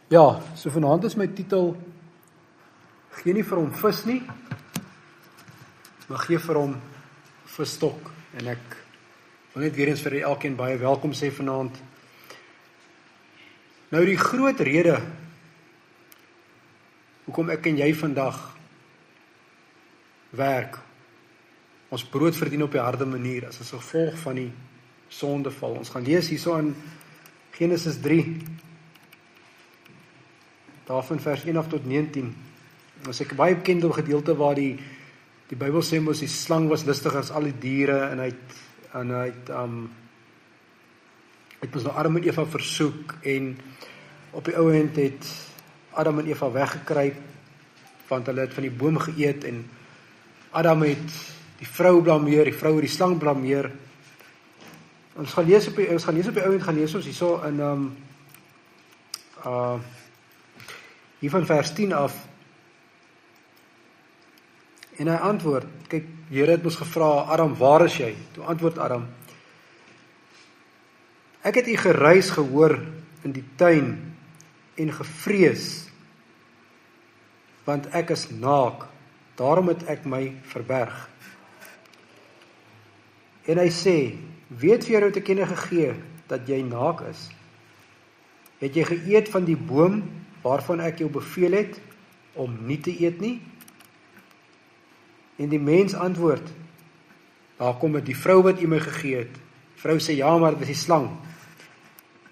Ja, so vanaand is my titel Gee nie vir hom vis nie, maar gee vir hom visstok. En ek wil net weer eens vir elkeen baie welkom sê vanaand. Nou die groot rede hoekom ek en jy vandag werk, ons brood verdien op die harde manier as 'n gevolg van die sondeval. Ons gaan lees hierso in Genesis 3, daarvan vers 1 af tot 19. Dit is 'n baie bekende gedeelte waar die Bybel sê mos die slang was listiger as al die diere en hy het mos nou Adam en Eva versoek en op die ou end het Adam en Eva weggekruip want hulle het van die boom geëet en Adam het die vrou blameer, die vrou het die slang blameer. Ons gaan lees op die ou end gaan lees ons hierso in hier van vers 10 af. En hy antwoord, kyk, Here het ons gevra, Adam, waar is jy? Toe antwoord Adam, ek het u geruis gehoor in die tuin en gevrees, want ek is naak, daarom het ek my verberg. En hy sê, weet vir jou te kenne gegee, dat jy naak is? Het jy geëet van die boom, waarvan ek jou beveel het, om nie te eet nie? En die mens antwoord, daar kom het die vrou wat u my gegee het. Vrou sê, ja, maar dit is die slang.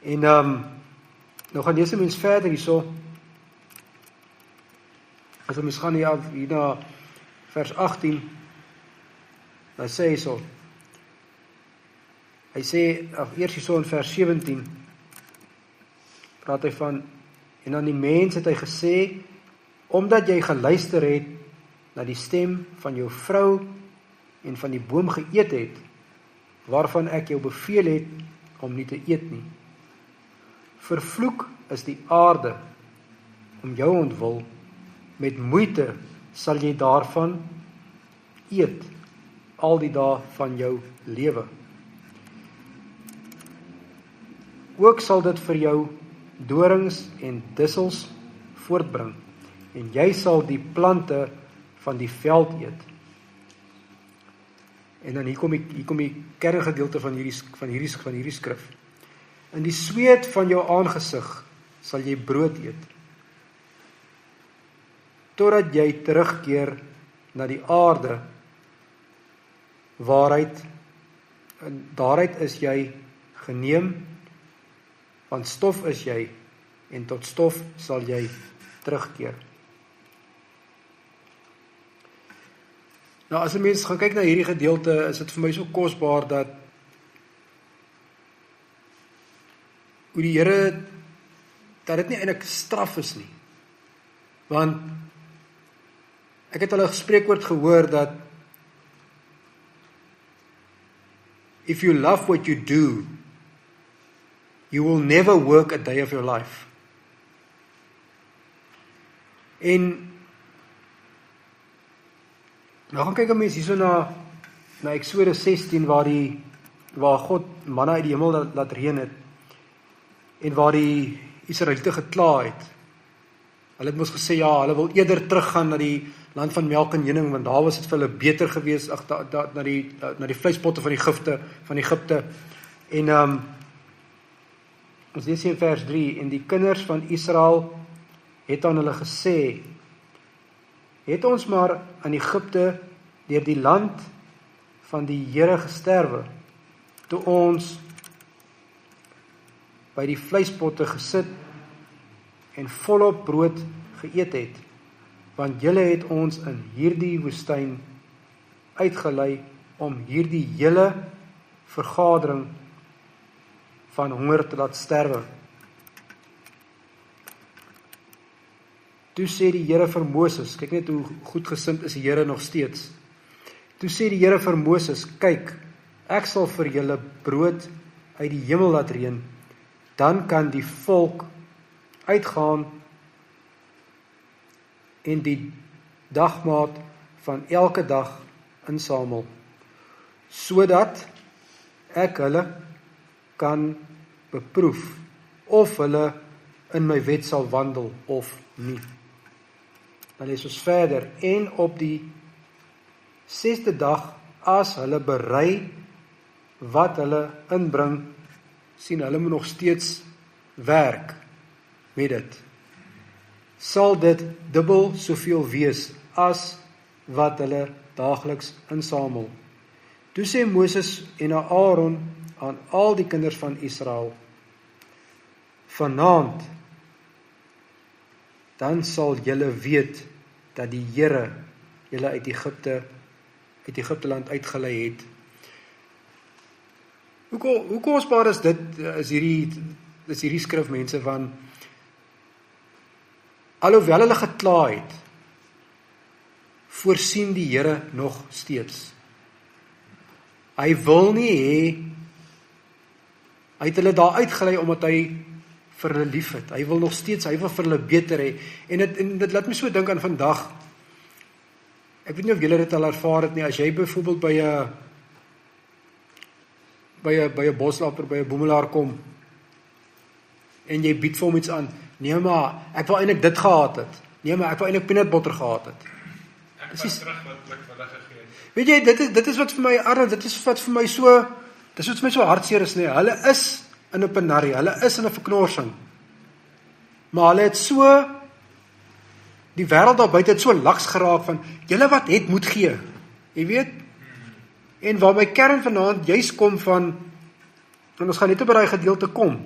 En nou gaan deze mens verder hierso. As ons gaan hier na vers 18, dan sê hy so. Hy sê, eers hierso in vers 17, praat hy van, en aan die mens het hy gesê, omdat jy geluister het na die stem van jou vrou en van die boom geëet het, waarvan ek jou beveel het om nie te eet nie. Vervloek is die aarde om jou ontwil, met moeite sal jy daarvan eet, al die dae van jou lewe. Ook sal dit vir jou dorings en dussels voortbring, en jy sal die plante van die veld eet. En dan hier kom die kerngedeelte van hierdie skrif. In die sweet van jou aangesig sal jy brood eet, totdat jy terugkeer na die aarde, daaruit is jy geneem, want stof is jy, en tot stof sal jy terugkeer. Nou, as 'n mens gaan kyk na hierdie gedeelte, is dit vir my so kosbaar dat hoe die Here, dat dit nie eintlik straf is nie. Want ek het al 'n spreekwoord gehoor dat if you love what you do, you will never work a day of your life. En nou gaan kyk 'n mens hierso na Eksodus 16 waar God manna uit die hemel laat reën het en waar die Israeliete gekla het. Hulle het mos gesê ja, hulle wil eerder teruggaan na die land van melk en honing, want daar was dit vir hulle beter gewees na die vleispotte van Egipte. En ons lees hier in vers 3, en die kinders van Israel het aan hulle gesê, het ons maar in Egipte deur die land van die Here gesterwe, toe ons by die vleispotte gesit en volop brood geëet het, want julle het ons in hierdie woestyn uitgelei om hierdie hele vergadering van honger te laat sterwe. Toe sê die Here vir Moses, kyk net hoe goedgesind is die Here nog steeds. Toe sê die Here vir Moses, kyk, ek sal vir julle brood uit die hemel laat reën, dan kan die volk uitgaan en die dagmaat van elke dag insamel, sodat ek hulle kan beproef of hulle in my wet sal wandel of nie. Dan lees ons verder, en op die 6de dag, as hulle berei wat hulle inbring, sien hulle moet nog steeds werk met dit, sal dit dubbel soveel wees as wat hulle daagliks insamel. Toe sê Moses en Aaron aan al die kinders van Israel, vanaand, dan sal julle weet dat die Here julle uit Egipte land uitgelei het. Hoe kosbaar is dit, is hierdie skrif, mense, van alhoewel hulle gekla het, voorsien die Here nog steeds. Hy wil nie hê, hy het hulle daar uitgelei omdat hy vir hulle lief het. Hy wil nog steeds, hy wil vir hulle beter hê. En dit laat my so dink aan vandag. Ek weet nie of julle dit al ervaar het nie, as jy byvoorbeeld by 'n boslapper, by 'n boemelaar kom, en jy bied vir hom iets aan, nee maar, ek wil eintlik dit gehad het, nee maar, ek wil eintlik peanut butter gehad het. Ek was terug wat ek vir hulle gegee het. Weet jy, dit is wat vir my arm, dit is wat vir my so hartseer is, nee, hulle is in 'n penarie, hulle is in 'n verknorsing, maar hulle het so, die wêreld daar buite het so laks geraak van, julle wat het moet gee, jy weet, en waar my kern vanaand juist kom van, en ons gaan net op daai gedeelte kom,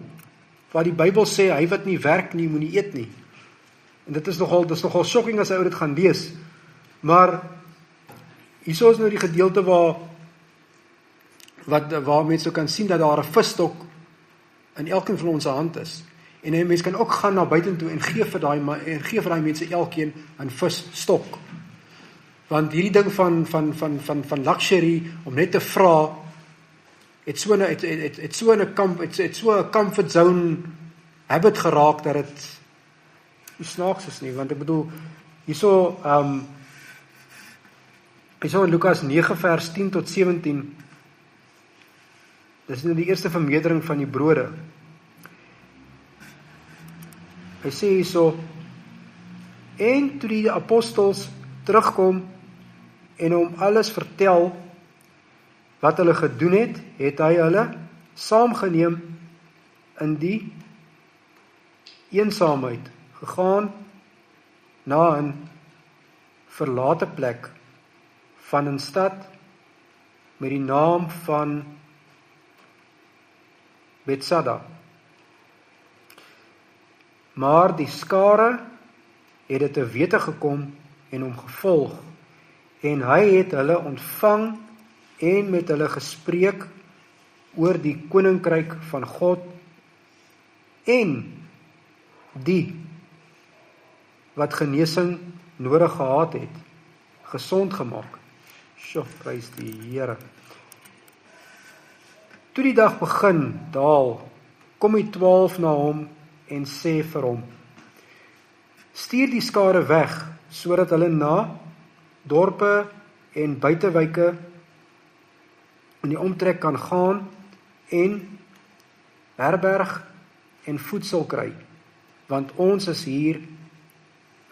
waar die Bybel sê, hy wat nie werk nie, moet nie eet nie, en dit is nogal shocking as hy dit gaan lees, maar, hierso is nou die gedeelte waar mense kan sien, dat daar 'n visstok in elkeen van ons hand is, en een mens kan ook gaan na buitentoe en gee vir daai mense elkeen 'n visstok. Want hierdie ding van luxury, om net te vra, het so 'n comfort zone habit geraak, dat het nie snaaks is nie, want ek bedoel, hierso in Lukas 9 vers 10 tot 17, dis nou die eerste vermeerdering van die brode. Hy sê hierso, en toe die apostels terugkom en hom alles vertel wat hulle gedoen het, het hy hulle saamgeneem in die eensaamheid, gegaan na 'n verlate plek van 'n stad met die naam van Bethsaida. Maar die skare het dit te wete gekom en hom gevolg, en hy het hulle ontvang en met hulle gespreek oor die koninkryk van God, en die wat genesing nodig gehad het, gesond gemaak. Sjoe, prys die Here. Toe die dag begin daal, kom die 12 na hom en sê vir hom, stuur die skare weg, sodat hulle na dorpe en buitewyke in die omtrek kan gaan en herberg en voedsel kry, want ons is hier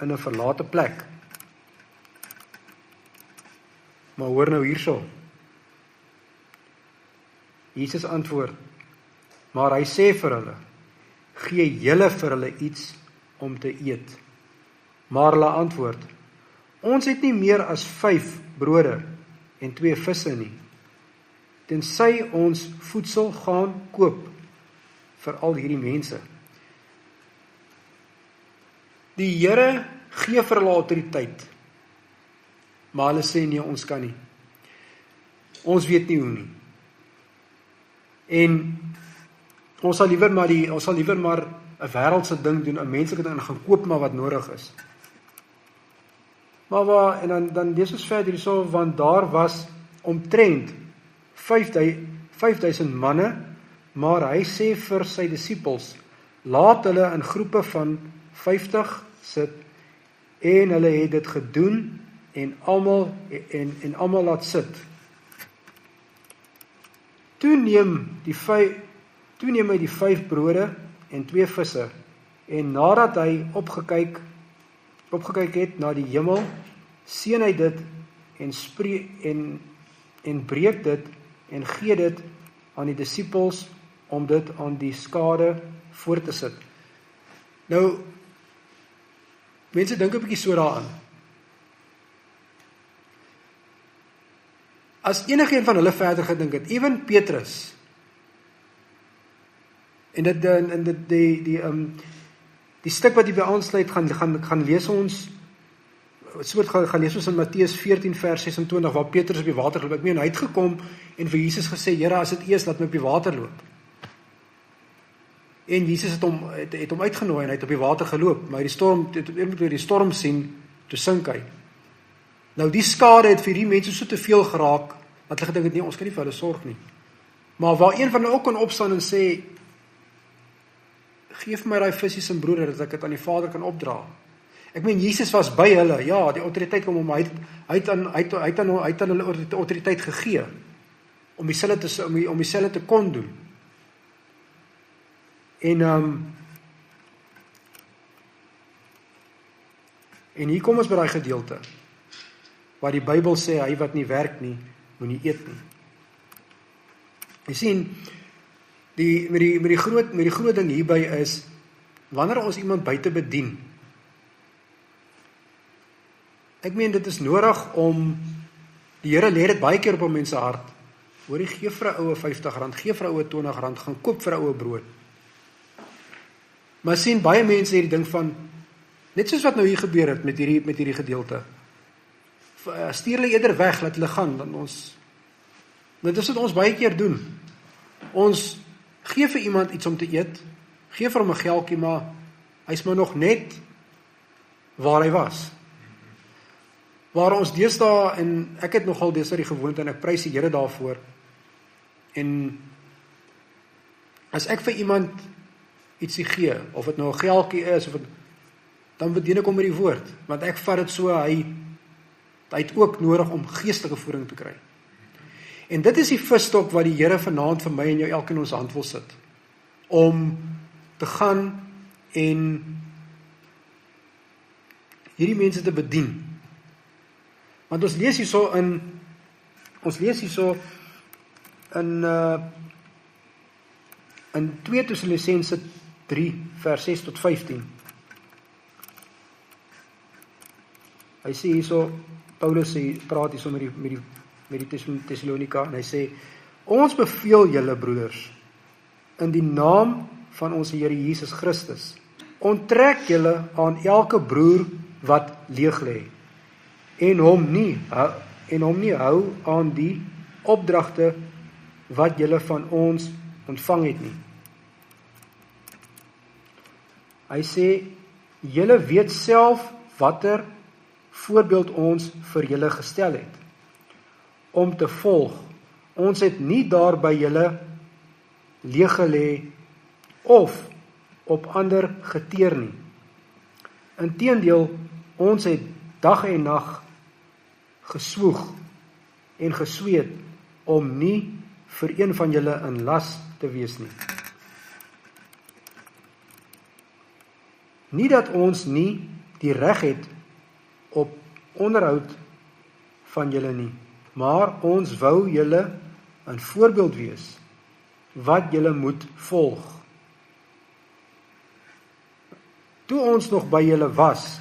in 'n verlate plek. Maar hoor nou hierso. Jesus antwoord, maar hy sê vir hulle, gee julle vir hulle iets om te eet. Maar hulle antwoord, ons het nie meer as 5 brode en 2 visse nie, tensy ons voedsel gaan koop vir al hierdie mense. Die Here gee vir hulle autoriteit, maar hulle sê nee, ons kan nie. Ons weet nie hoe nie. En ons sal liewer maar 'n wêreldse ding doen, 'n menslike ding, en gaan koop maar wat nodig is. Maar en dan lees ons verder hierso, want daar was omtrent 5000 manne, maar hy sê vir sy disippels, laat hulle in groepe van 50 sit, en hulle het dit gedoen, en almal laat sit. Toe neem hy die 5 brode en 2 visse, En nadat hy opgekyk het na die hemel, seën hy dit en breek dit en gee dit aan die disippels om dit aan die skare voor te sit. Nou, mense dink 'n bietjie so daaraan. As enige een van hulle verder gedink het, ewen Petrus, en die stuk wat jy by aansluit, gaan lees ons, gaan lees ons in Matteus 14 vers 26, waar Petrus op die water loop. Ek meen, hy het gekom en vir Jesus gesê, Here, as dit eers, laat my op die water loop. En Jesus het hom uitgenooi en hy het op die water geloop, maar die storm sien, toe sink hy. Nou die skade het vir die mense so te veel geraak, dat hulle gedink het, nee, ons kan nie vir hulle sorg nie. Maar waar een van hulle ook kan opstaan en sê, geef my daai visies en broeder, dat ek dit aan die Vader kan opdra. Ek meen, Jesus was by hulle, ja, die autoriteit kom om, hy het aan hulle autoriteit gegee, om dieselfde te kon doen. En hier kom ons by daai gedeelte, waar die Bybel sê, hy wat nie werk nie, moet nie eet nie. Jy sien, met die groot ding hierby is, wanneer ons iemand buite bedien, ek meen, dit is nodig om, die Here lê dit baie keer op 'n mens se hart, hoor jy, gee vir 'n oue R50, gee vir 'n oue R20, gaan koop vir 'n oue brood. Maar sien, baie mense hierdie ding van, net soos wat nou hier gebeur het met hierdie gedeelte, stuur hulle eerder weg, laat hulle gaan, dit is wat ons baie keer doen. Ons gee vir iemand iets om te eet, gee vir hom 'n geldjie, maar hy's maar nog net waar hy was. Waar ons deesdae, en ek het nogal deesdae die gewoonte, en ek prys die Here daarvoor, en as ek vir iemand ietsie gee, of dit nou 'n geldjie is, dan bedien ek hom met die woord, want ek vat dit so, hy het ook nodig om geestelike voeding te kry. En dit is die visstok wat die Here vanaand vir my en jou elkeen in ons hand wil sit, om te gaan en hierdie mense te bedien. Want ons lees hierso in 2 Tessalonisense 3 vers 6 tot 15. Hy sê hierso, Paulus praat hierso met die Tessalonika, en hy sê, ons beveel julle broeders, in die naam van ons Here Jesus Christus, onttrek julle aan elke broer wat leeg lê, en hom nie hou aan die opdragte wat julle van ons ontvang het nie. Hy sê, julle weet self watter voorbeeld ons vir julle gestel het, om te volg. Ons het nie daar by julle leeg gelê of op ander geteer nie. Inteendeel, ons het dag en nag geswoeg en gesweet om nie vir een van julle in las te wees nie. Nie dat ons nie die reg het op onderhoud van julle nie, maar ons wou julle 'n voorbeeld wees wat julle moet volg. Toe ons nog by julle was,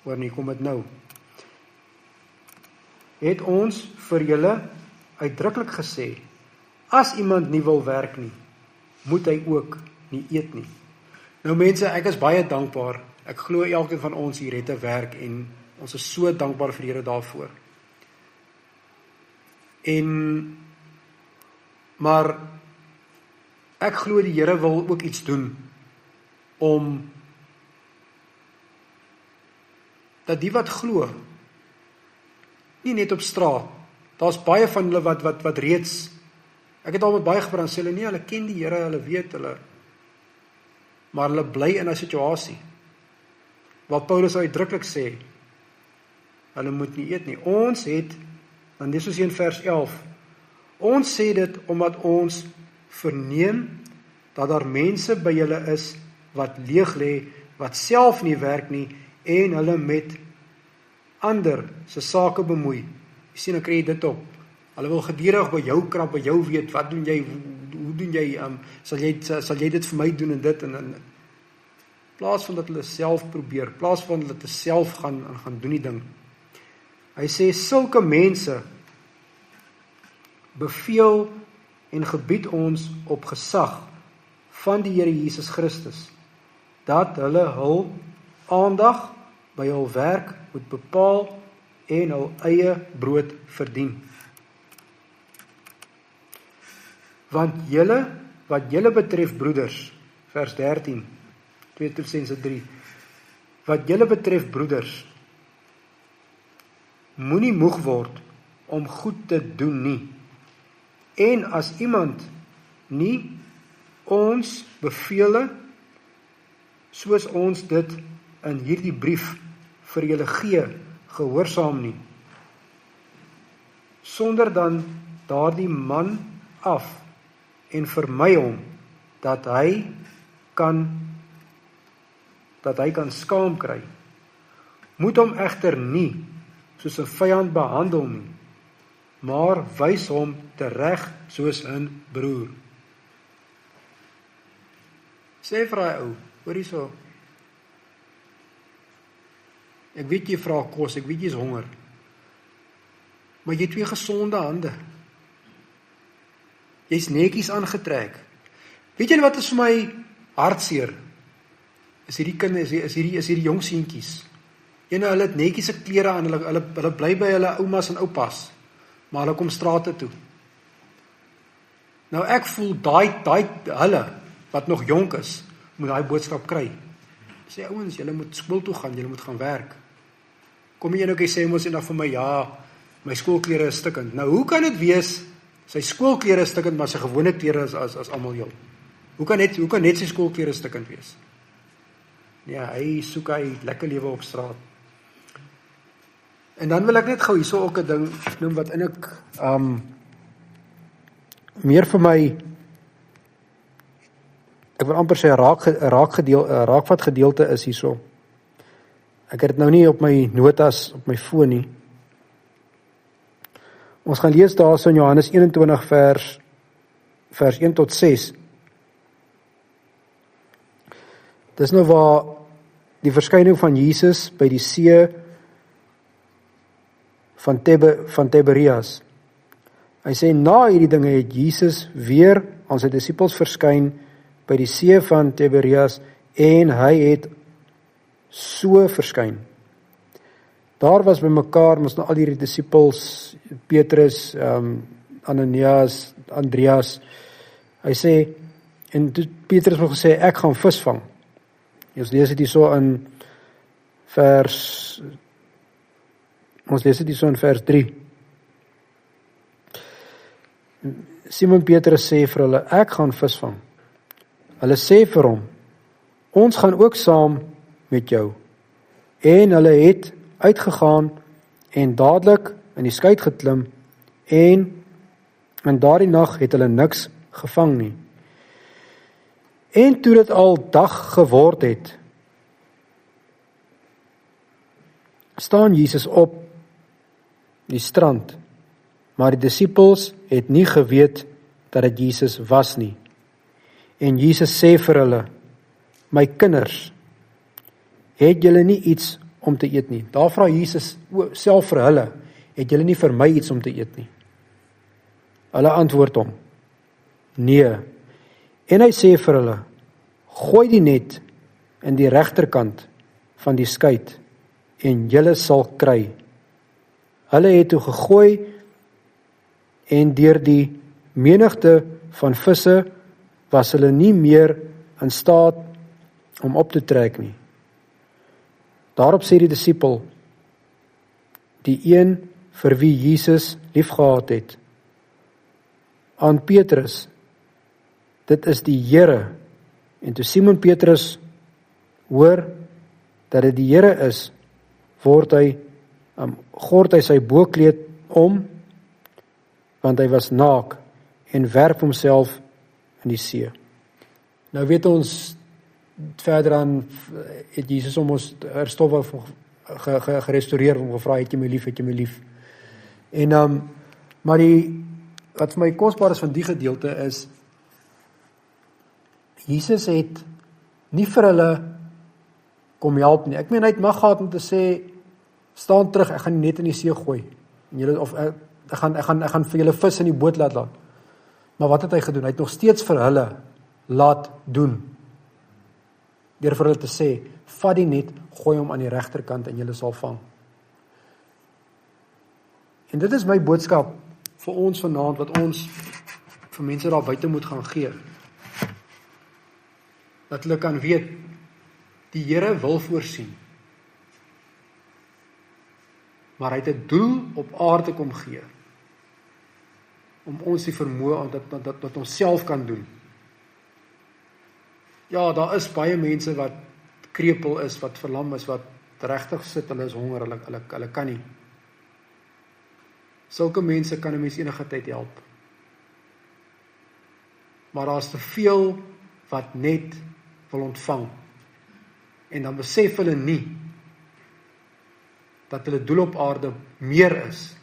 hoor nie, kom dit nou, het ons vir julle uitdruklik gesê, as iemand nie wil werk nie, moet hy ook nie eet nie. Nou mense, ek is baie dankbaar, ek glo elkeen van ons hier het 'n werk, en ons is so dankbaar vir die Here daarvoor. Maar ek glo die Here wil ook iets doen, om dat die wat glo, nie net op straat, daar's baie van hulle wat reeds, ek het al met baie gepraat, sê hulle nie, hulle ken die Here, hulle weet hulle, maar hulle bly in 'n situasie, wat Paulus uitdruklik sê, hulle moet nie eet nie. Ons het, dan dis soos in vers 11, ons sê dit omdat ons verneem, dat daar mense by julle is, wat leeg lê, wat self nie werk nie, en hulle met ander se sake bemoei. Jy sien, dan kry jy dit op. Hulle wil gedurig by jou krap, by jou weet, wat doen jy, hoe doen jy, sal jy dit vir my doen en dit, en plaas van dat hulle self probeer, plaas van dat hulle self gaan doen die ding. Hy sê, sulke mense beveel en gebied ons op gesag van die Here Jesus Christus, dat hulle hul aandag by hul werk moet bepaal en hul eie brood verdien. Want wat julle betref broeders, vers 13, 2 Tessalonisense 3, wat julle betref broeders, moenie moeg word om goed te doen nie. En as iemand nie ons bevele, soos ons dit in hierdie brief vir julle gee, gehoorsaam nie, sonder dan daardie man af en vermy hom, dat hy kan skaam kry. Moet hom egter nie soos 'n vyand behandel nie, maar wys hom tereg soos 'n broer. Sê vir hy ou, hoor hierso. Ek weet jy vra kos, ek weet jy is honger. Maar jy het 2 gesonde hande. Jy's netjies aangetrek. Weet jy wat is vir my hartseer? Is hierdie kinders, is hierdie jong seentjies. Hulle het netjies se klere aan, hulle bly by hulle oumas en oupas, maar hulle kom strate toe. Nou ek voel daai hulle wat nog jonk is, moet daai boodskap kry. Sê ouens, julle moet skool toe gaan, julle moet gaan werk. Kom jy nou sê mos eendag vir my, ja, my skoolklere is stikkend. Nou hoe kan dit wees, sy skoolklere is stikkend, maar sy gewone klere is as almal heel? Hoe kan net sy skoolklere stikkend wees? Ja, hy soek hy lekker lewe op straat. En dan wil ek net gou hierso ook 'n ding noem wat eintlik meer vir my, ek wil amper sê 'n raakvat gedeelte is hierso. Ek het dit nou nie op my notas op my foon nie. Ons gaan lees daarso in Johannes 21 vers 1 tot 6. Dis nou waar die verskyning van Jesus by die see van Tiberias. Hy sê, na hierdie dinge het Jesus weer aan sy disippels verskyn by die see van Tiberias en hy het so verskyn. Daar was by mekaar mos nou al hierdie disippels, Petrus, Ananias, Andreas. Hy sê, en Petrus het gesê, ek gaan vis vang. Ons lees dit hier so in vers 3. Simon Petrus sê vir hulle, ek gaan vis vang. Hulle sê vir hom, ons gaan ook saam met jou. En hulle het uitgegaan en dadelik in die skei geklim en in daardie nag het hulle niks gevang nie. En toe dit al dag geword het, staan Jesus op die strand, maar die disippels het nie geweet dat dit Jesus was nie. En Jesus sê vir hulle, my kinders, het julle nie iets om te eet nie? Daar vra Jesus self vir hulle, het julle nie vir my iets om te eet nie? Hulle antwoord hom, nee. En hy sê vir hulle, gooi die net in die regterkant van die skei en julle sal kry. Hulle het toe gegooi en deur die menigte van visse was hulle nie meer in staat om op te trek nie. Daarop sê die disipel, die een vir wie Jesus liefgehad het, aan Petrus, dit is die Here. En toe Simon Petrus hoor dat dit die Here is, gord hy sy bokkleed om, want hy was naak, en werp homself in die see. Nou weet ons, verder aan het Jesus om ons herstowwe gerestoreer, om gevra, het jy my lief, het jy my lief. En maar wat vir my kosbaar is van die gedeelte is, Jesus het nie vir hulle kom help nie. Ek meen, hy het mag gehad om te sê, staan terug, ek gaan die net in die see gooi. En julle, of ek gaan vir julle vis in die boot laat. Maar wat het hy gedoen? Hy het nog steeds vir hulle laat doen. Deur vir hulle te sê, vat die net, gooi hom aan die regterkant en julle sal vang. En dit is my boodskap vir ons vanaand, wat ons vir mense daar buite moet gaan gee. Dat hulle kan weet, die Here wil voorsien. Maar hy het 'n doel op aarde kom gee, om ons die vermoë, dat ons self kan doen. Ja, daar is baie mense wat krepeel is, wat verlam is, wat regtig sit, hulle is honger, hulle kan nie. Sulke mense kan 'n mens enige tyd help. Maar daar's te veel wat net wil ontvang. En dan besef hulle nie dat hulle doel op aarde meer is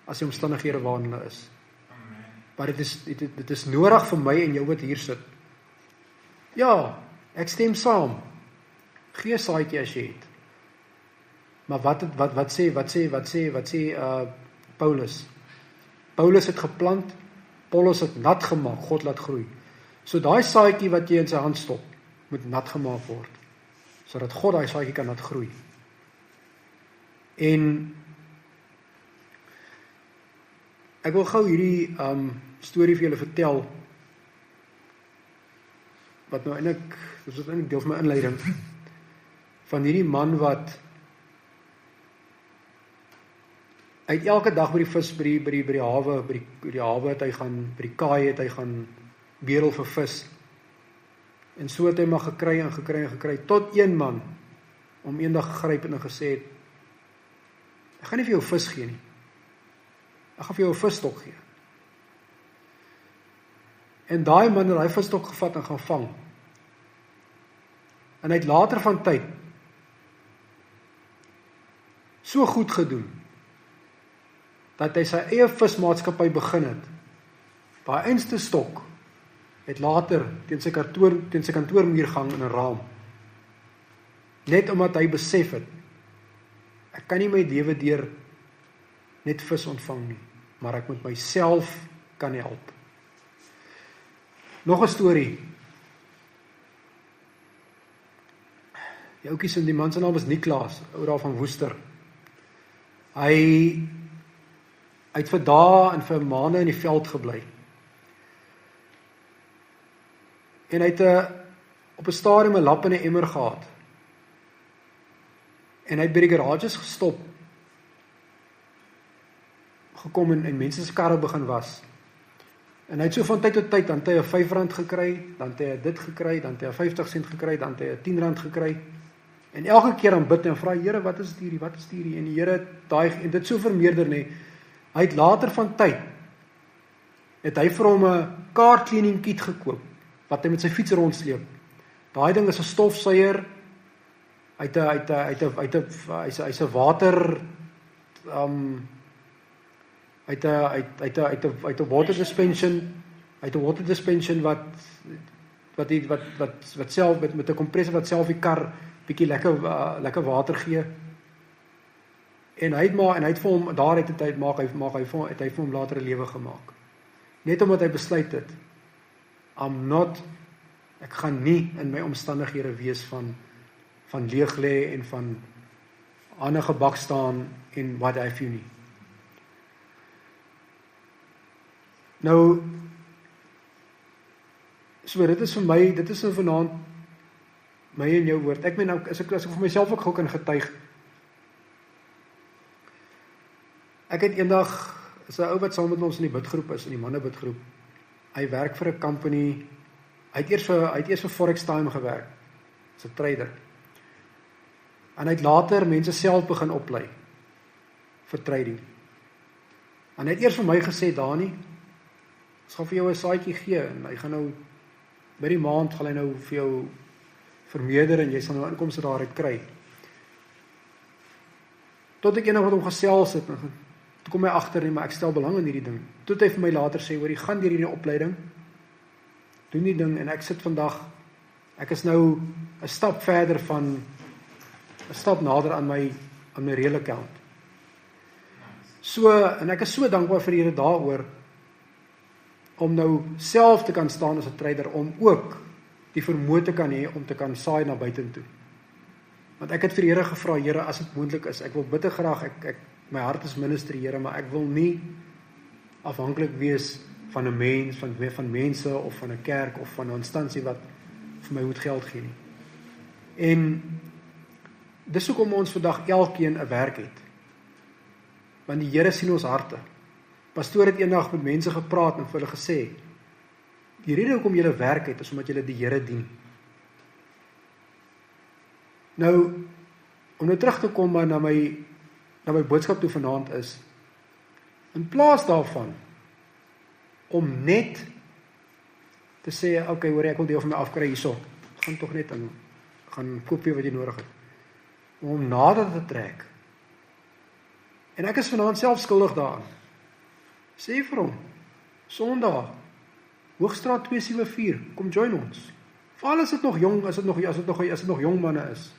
as die omstandighede waarin hulle is. Maar dit is nodig vir my en jou wat hier sit. Ja, ek stem saam. Gee saaitjie as jy het. Maar wat sê Paulus? Paulus het geplant, Apollos het nat gemaak, God laat groei. So daai saaitjie wat jy in sy hand stop, moet nat gemaak word, sodat God daai saaitjie kan laat groei. En ek wil gou hierdie storie vir julle vertel, wat nou eintlik, dit is eintlik deel van my inleiding, van hierdie man wat uit elke dag by die vis, by die hawe het hy gaan, by die kaai het hy gaan berel vir vis. En so het hy maar gekry, tot een man om eendag gegryp en gesê het, ek gaan nie vir jou vis gee nie, ek gaan vir jou 'n visstok gee. En daai man het daai visstok gevat en gaan vang. En hy het later van tyd so goed gedoen, dat hy sy eie vismaatskappy begin het. Daai einste stok het later teen sy kantoormuur gehang in 'n raam. Net omdat hy besef het, ek kan nie my lewe deur net vis ontvang nie, maar ek moet myself kan help. Nog 'n storie. Die ouetjies en die man se naam was Niklaas, ou daar van Woester. Hy het vir dae en vir maande in die veld gebly. En hy het op 'n stadium 'n lap in 'n emmer gehad. En hy het by die garages gestop, gekom en mense se karre begin was. En hy het so van tyd tot tyd, dan het hy 'n R5 gekry, dan het hy dit gekry, dan het hy 'n 50 sent gekry, dan het hy 'n R10 gekry. En elke keer dan bid hy en vra, Here, wat is hierdie? Wat is hierdie? En die Here en dit so vermeerder nie. Hy het later van tyd, het hy vir hom 'n car cleaning kit gekoop, wat hy met sy fiets rondsleep. Daai ding is 'n stofsuier, hy's 'n water, hy't 'n water dispension, wat self met 'n kompressor wat self die kar bietjie lekker water gee. En hy het vir hom daar het hy vir hom later 'n lewe gemaak. Net omdat hy besluit het, ek gaan nie in my omstandighede wees van leeg lê en van aan 'n gebak staan en what have you nie. Nou, so dit is vir my, dit is nou vanaand my en jou woord. Ek meen, as ek vir myself ook gou kan getuig. Ek het eendag, is 'n ou wat saam met ons in die bidgroep is, in die manne bidgroep. Hy werk vir 'n company. Hy het eers vir Forex Time gewerk. Hy's 'n trader. En hy het later mense self begin oplei vir trading. En hy het eers vir my gesê, Dani, ek gaan vir jou 'n saaitjie gee en hy gaan nou by die maand gaan hy nou vir vermeerder en jy sal nou inkomste daaruit kry. Tot ek eendag met hom gesels het, toe kom hy agter nie, maar ek stel belang in hierdie ding. Toe het hy vir my later sê, hoor, jy gaan deur hierdie opleiding, doen die ding, en ek sit vandag, ek is nou 'n stap verder van, 'n stap nader aan my real account. So, en ek is so dankbaar vir die Here daaroor, om nou self te kan staan as 'n trader, om ook die vermoë te kan hê, om te kan saai na buitentoe. Want ek het vir die Here gevra, Here, as dit moontlik is, ek wil bitter graag, my hart is minister, Here, maar ek wil nie afhanklik wees van 'n mens, van mense, of van 'n kerk, of van 'n instansie wat vir my moet geld gee nie. En dis hoekom ons vandag elkeen 'n werk het. Want die Here sien ons harte. Pastoor het eendag met mense gepraat en vir hulle gesê, die rede hoekom julle werk het, is omdat julle die Here dien. Nou, om nou terug te kom maar na my boodskap toe vanaand is, in plaas daarvan, om net te sê, okay, hoor, ek wil deel van my afkry hierso, gaan tog net in, gaan koop jy wat jy nodig het, om nader te trek. En ek is vanaand self skuldig daaraan. Sê vir hom, Sondag, Hoogstraat 274, kom join ons. Veral as dit nog jong, as dit nog jong manne is.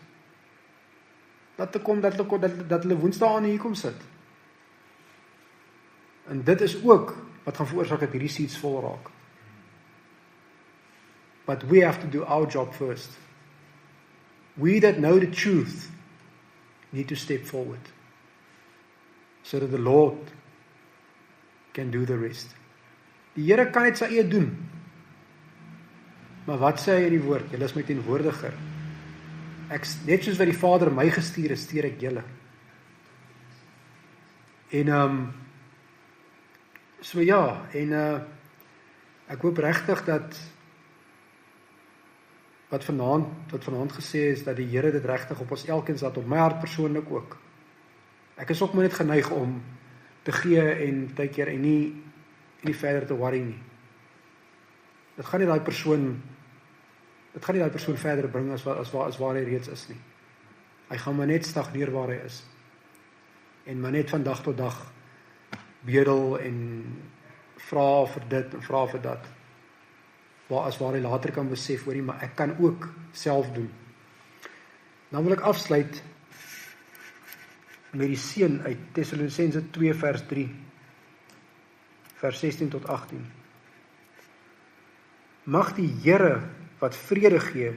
Dat hulle Woensdae aan hier kom sit. En dit is ook wat gaan veroorsaak dat hierdie seeds vol raak. But we have to do our job first. We that know the truth need to step forward, so that the Lord can do the rest. Die Here kan net sy eie doen. Maar wat sê hy in die woord? Julle is my teenwoordiger. Net soos wat die Vader my gestuur het, stuur ek julle. En so ja, en ek hoop regtig dat wat vanaand gesê is, dat die Here dit regtig op ons elkeen sal, op my hart persoonlik ook. Ek is ook maar net geneig om te gee en partykeer en nie verder te worry nie. Dit gaan nie daai persoon verder bring as waar hy reeds is nie. Hy gaan maar net stagneer waar hy is. En maar net van dag tot dag bedel en vra vir dit en vra vir dat. Waar hy later kan besef, hoorie, maar ek kan ook self doen. Dan wil ek afsluit met die seën uit Tessalonisense 2 vers 3, vers 16 tot 18. Mag die Here wat vrede gee,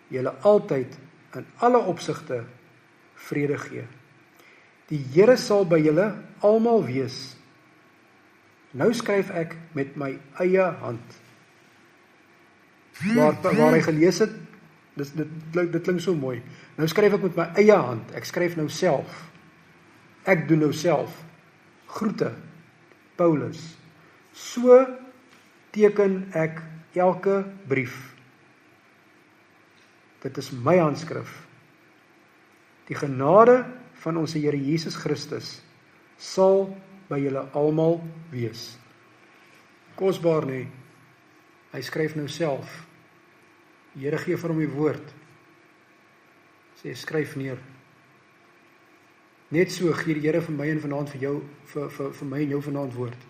julle altyd in alle opsigte vrede gee. Die Here sal by julle almal wees. Nou skryf ek met my eie hand. Waar hy gelees het, dit klink so mooi. Nou skryf ek met my eie hand. Ek skryf nou self. Ek doen nou self. Groete, Paulus. So teken ek elke brief. Dit is my handskrif. Die genade van ons Here Jesus Christus sal by julle almal wees. Kosbaar nie. Hy skryf nou self. Die Here gee vir hom die woord. Sê, skryf neer. Net so gee die Here vir my en vanaand vir jou, vir my en jou vanaand woord.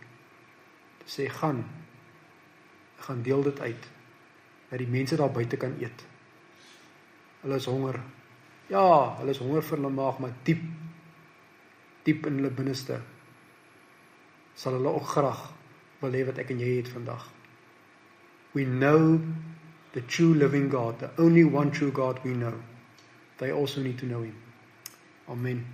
Sê, gaan deel dit uit, dat die mense daar buite kan eet. Hulle is honger. Ja, hulle is honger vir hulle maag, maar diep in hulle binneste, sal hulle ook graag wil hê wat ek en jy het vandag. We know the true living God, the only one true God we know. They also need to know Him. Amen.